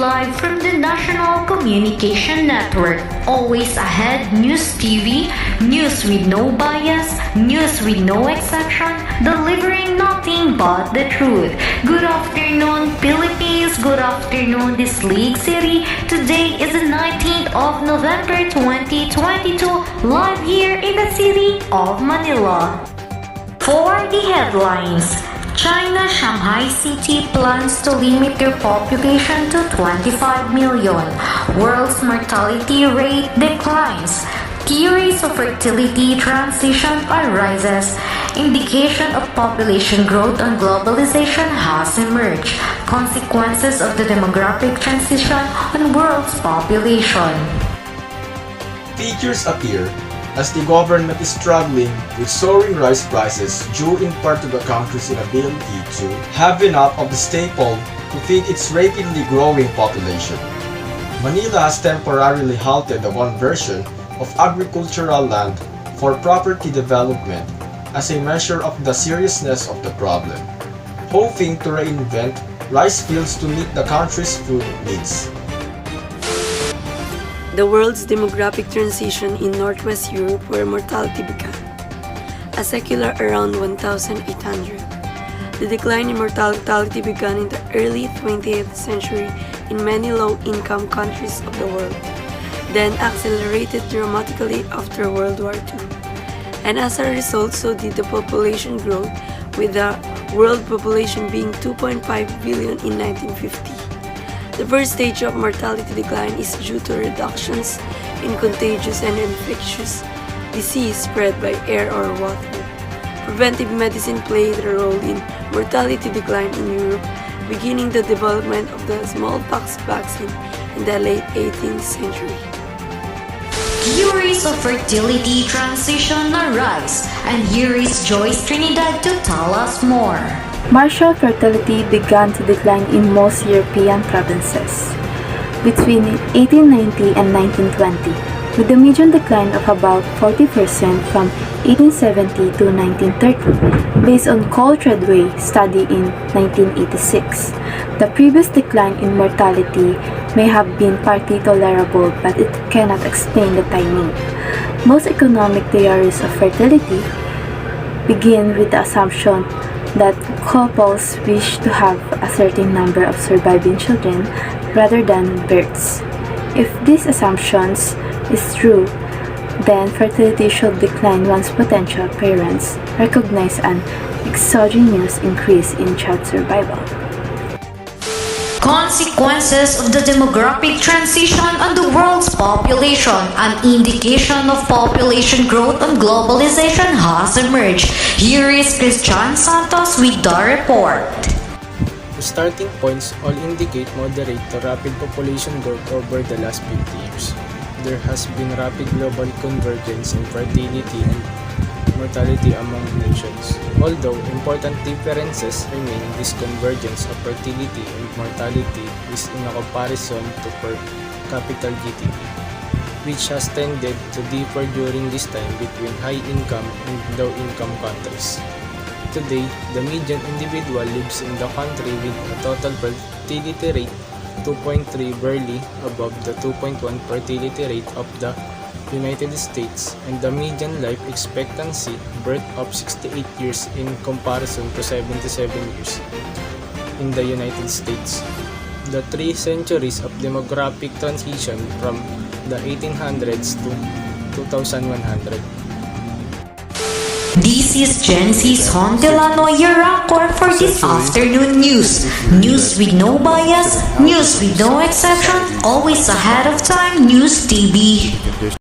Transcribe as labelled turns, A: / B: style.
A: live from the National Communication Network. Always ahead News TV, news with no bias, news with no exception, delivering nothing but the truth. Good afternoon, Philippines. Good afternoon, this League City. Today is the 19th of November 2022, live here in the city of Manila. For the headlines, China Shanghai City plans to limit their population to 25 million. World's mortality rate declines. Theories of fertility transition arises. Indication of population growth and globalization has emerged. Consequences of the demographic transition on world's population.
B: Figures appear as the government is struggling with soaring rice prices due in part to the country's inability to have enough of the staple to feed its rapidly growing population. Manila has temporarily halted the conversion of agricultural land for property development as a measure of the seriousness of the problem, hoping to reinvent rice fields to meet the country's food needs.
C: The world's demographic transition in Northwest Europe where mortality began, a secular around 1800. The decline in mortality began in the early 20th century in many low-income countries of the world, then accelerated dramatically after World War II. And as a result, so did the population growth, with the world population being 2.5 billion in 1950. The first stage of mortality decline is due to reductions in contagious and infectious disease spread by air or water. Preventive medicine played a role in mortality decline in Europe, beginning the development of the smallpox vaccine in the late 18th century.
A: Theories of fertility transition arise, and here is Joyce Trinidad to tell us more.
D: Martial fertility began to decline in most European provinces between 1890 and 1920, with a median decline of about 40% from 1870 to 1930, based on Cole Treadway study in 1986. The previous decline in mortality may have been partly tolerable, but it cannot explain the timing. Most economic theories of fertility begin with the assumption that couples wish to have a certain number of surviving children rather than births. If these assumptions is true, then fertility should decline once potential parents recognize an exogenous increase in child survival.
A: Consequences of the demographic transition on the world's population. An indication of population growth and globalization has emerged. Here is Christian Santos with the report.
E: The starting points all indicate moderate to rapid population growth over the last 50 years. There has been rapid global convergence in fertility and mortality among nations. Although important differences remain, this convergence of fertility and mortality is in a comparison to per capita GDP, which has tended to differ during this time between high-income and low-income countries. Today, the median individual lives in the country with a total fertility rate 2.3, barely above the 2.1 fertility rate of the United States, and the median life expectancy birth of 68 years in comparison to 77 years in the United States. The 3 centuries of demographic transition from the 1800s to 2100.
A: This is Gen C's Hontelano, your anchor for this afternoon news. News with no bias, news with no exception, always ahead of time, News TV.